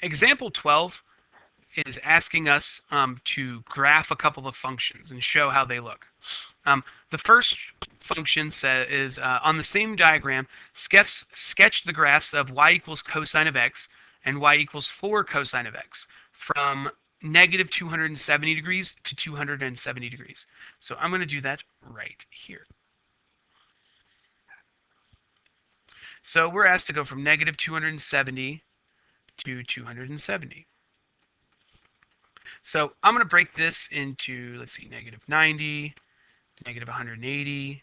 example 12 is asking us to graph a couple of functions and show how they look. The first function is on the same diagram, sketch the graphs of y equals cosine of x and y equals 4 cosine of x from negative 270 degrees to 270 degrees. So I'm going to do that right here. So we're asked to go from negative 270 to 270. So I'm going to break this into, let's see, negative 90, negative 180,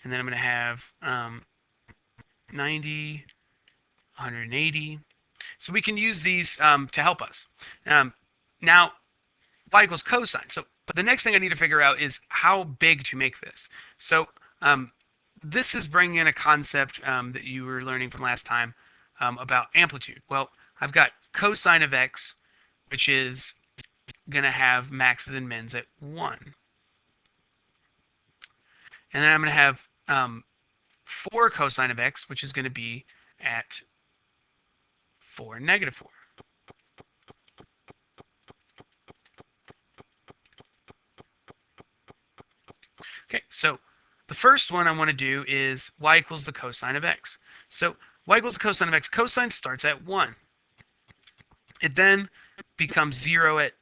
and then I'm going to have 90, 180. So we can use these to help us. Now, y equals cosine. But the next thing I need to figure out is how big to make this. So this is bringing in a concept that you were learning from last time about amplitude. Well, I've got cosine of x, which is going to have maxes and mins at 1. And then I'm going to have 4 cosine of x, which is going to be at 4 and negative 4. Okay, so the first one I want to do is y equals the cosine of x. So y equals the cosine of x. Cosine starts at 1. It then becomes 0 at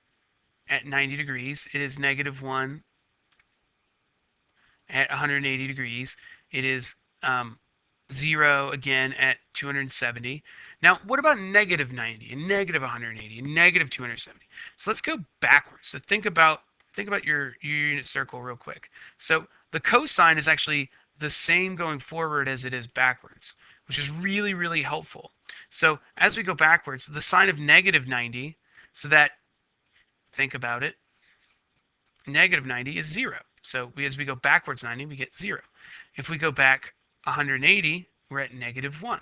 90 degrees. It is negative 1 at 180 degrees. It is 0 again at 270. Now, what about negative 90 and negative 180 and negative 270? So let's go backwards. So think about your unit circle real quick. So the cosine is actually the same going forward as it is backwards, which is really, really helpful. So as we go backwards, the sine of negative 90, so that, think about it, negative 90 is 0. So as we go backwards 90, we get 0. If we go back 180, we're at negative 1.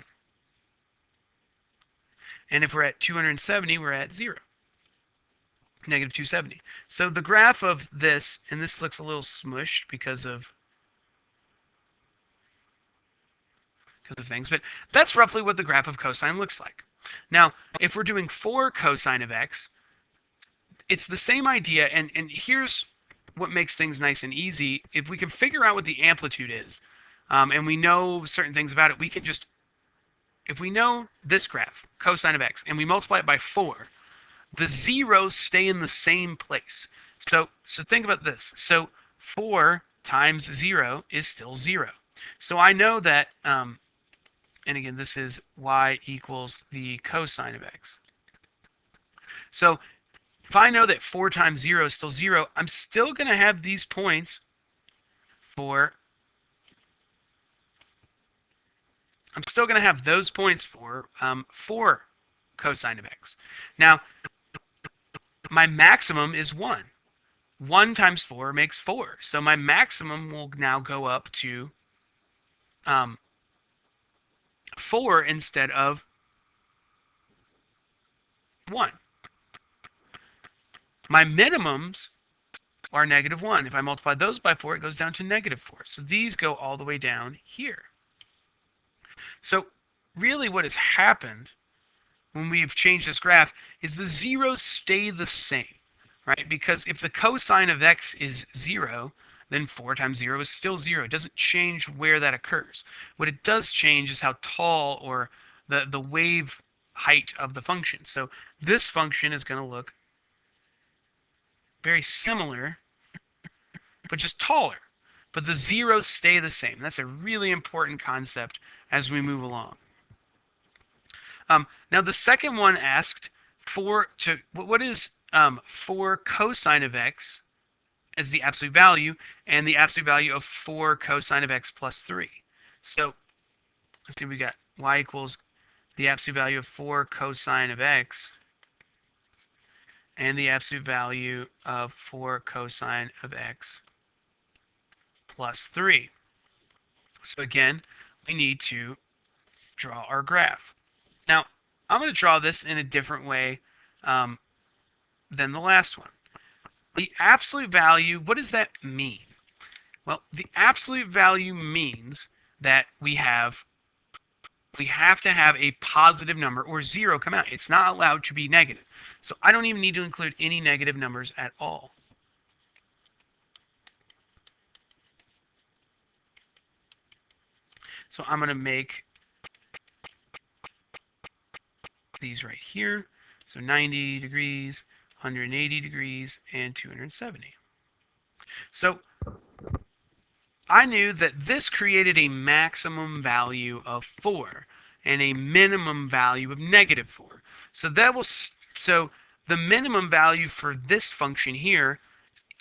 And if we're at 270, we're at 0. Negative 270. So the graph of this, and this looks a little smushed because of things, but that's roughly what the graph of cosine looks like. Now, if we're doing 4 cosine of x, it's the same idea, and here's what makes things nice and easy. If we can figure out what the amplitude is, and we know certain things about it, we can just, if we know this graph, cosine of x, and we multiply it by 4, the zeros stay in the same place. So think about this. So 4 times 0 is still 0. So I know that, and again, this is y equals the cosine of x. So if I know that 4 times 0 is still 0, I'm still going to have these points for, I'm still going to have those points for 4 cosine of x. Now, my maximum is 1. 1 times 4 makes 4. So my maximum will now go up to 4 instead of 1. My minimums are negative 1. If I multiply those by 4, it goes down to negative 4. So these go all the way down here. So really what has happened when we've changed this graph is the zeros stay the same, right? Because if the cosine of x is 0, then 4 times 0 is still 0. It doesn't change where that occurs. What it does change is how tall, or the wave height of the function. So this function is going to look very similar, but just taller. But the zeros stay the same. That's a really important concept as we move along. Now the second one asked what is 4 cosine of x as the absolute value, and the absolute value of 4 cosine of x plus 3. So let's see, we got y equals the absolute value of 4 cosine of x and the absolute value of 4 cosine of x plus 3. So again, we need to draw our graph. Now, I'm going to draw this in a different way than the last one. The absolute value, what does that mean? Well, the absolute value means that we have we have to have a positive number or 0 come out. It's not allowed to be negative. So I don't even need to include any negative numbers at all. So I'm going to make these right here. So 90 degrees, 180 degrees, and 270. So I knew that this created a maximum value of 4 and a minimum value of negative 4. So the minimum value for this function here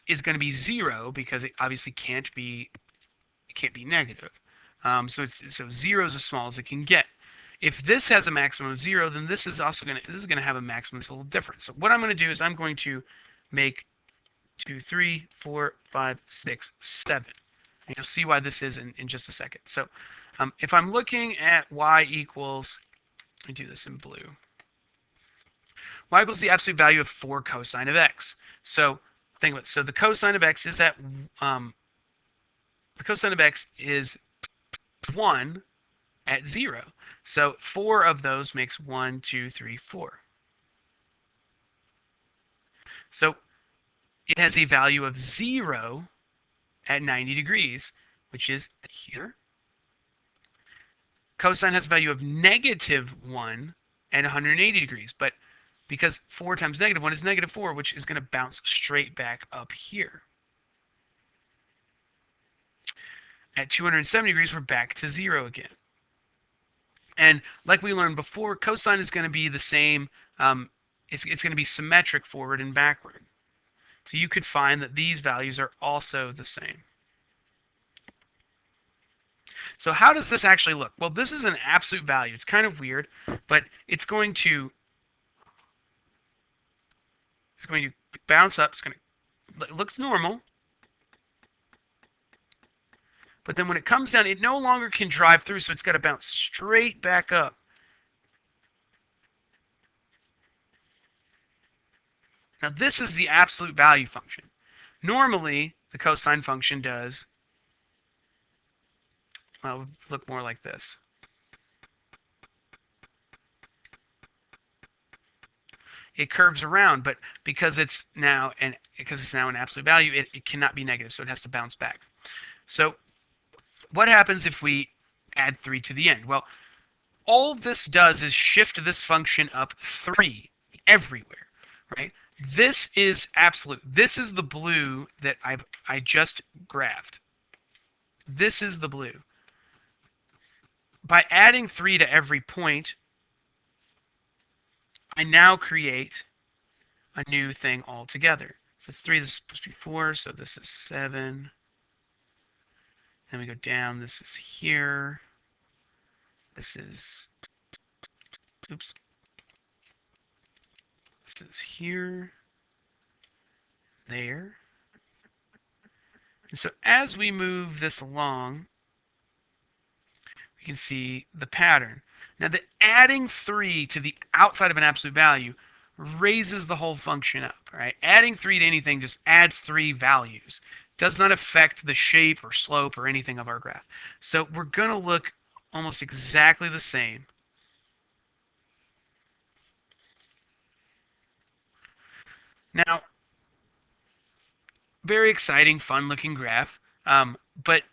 is going to be 0 because it obviously can't be negative. So 0 is as small as it can get. If this has a maximum of 0, then this is going to have a maximum that's a little different. So what I'm going to do is I'm going to make 2, 3, 4, 5, 6, 7. And you'll see why this is in just a second. So if I'm looking at y equals, let me do this in blue. Y equals the absolute value of 4 cosine of x. So think about it. So the cosine of x is at the cosine of x is 1 at 0. So 4 of those makes 1, 2, 3, 4. So it has a value of 0 at 90 degrees, which is here. Cosine has a value of negative 1 at 180 degrees, but because 4 times negative 1 is negative 4, which is going to bounce straight back up here. At 270 degrees, we're back to 0 again. And like we learned before, cosine is going to be the same. It's going to be symmetric forward and backward. So you could find that these values are also the same. So how does this actually look? Well, this is an absolute value. It's kind of weird, but it's going to bounce up. It's going to, it looks normal. But then when it comes down, it no longer can drive through, so it's got to bounce straight back up. Now this is the absolute value function. Normally, the cosine function does, well, it would look more like this. It curves around, but because it's now an absolute value, it cannot be negative, so it has to bounce back. So what happens if we add 3 to the end? Well, all this does is shift this function up 3 everywhere, right? This is absolute. This is the blue that I just graphed. This is the blue. By adding 3 to every point, I now create a new thing altogether. So it's 3, this is supposed to be 4, so this is 7. Then we go down, this is here. This is, oops. This is here, there. And so as we move this along, we can see the pattern. Now the adding 3 to the outside of an absolute value raises the whole function up, right? Adding 3 to anything just adds 3 values. Does not affect the shape or slope or anything of our graph. So we're going to look almost exactly the same. Now, very exciting, fun-looking graph, but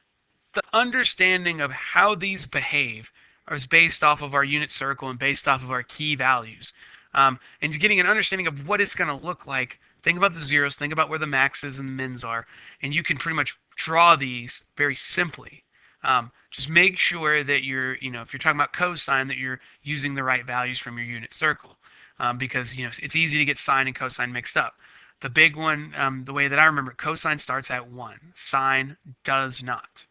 the understanding of how these behave is based off of our unit circle and based off of our key values. And getting an understanding of what it's going to look like. Think about the zeros, think about where the maxes and the mins are, and you can pretty much draw these very simply. Just make sure that you're, if you're talking about cosine, that you're using the right values from your unit circle, because it's easy to get sine and cosine mixed up. The big one, the way that I remember it, cosine starts at 1, sine does not.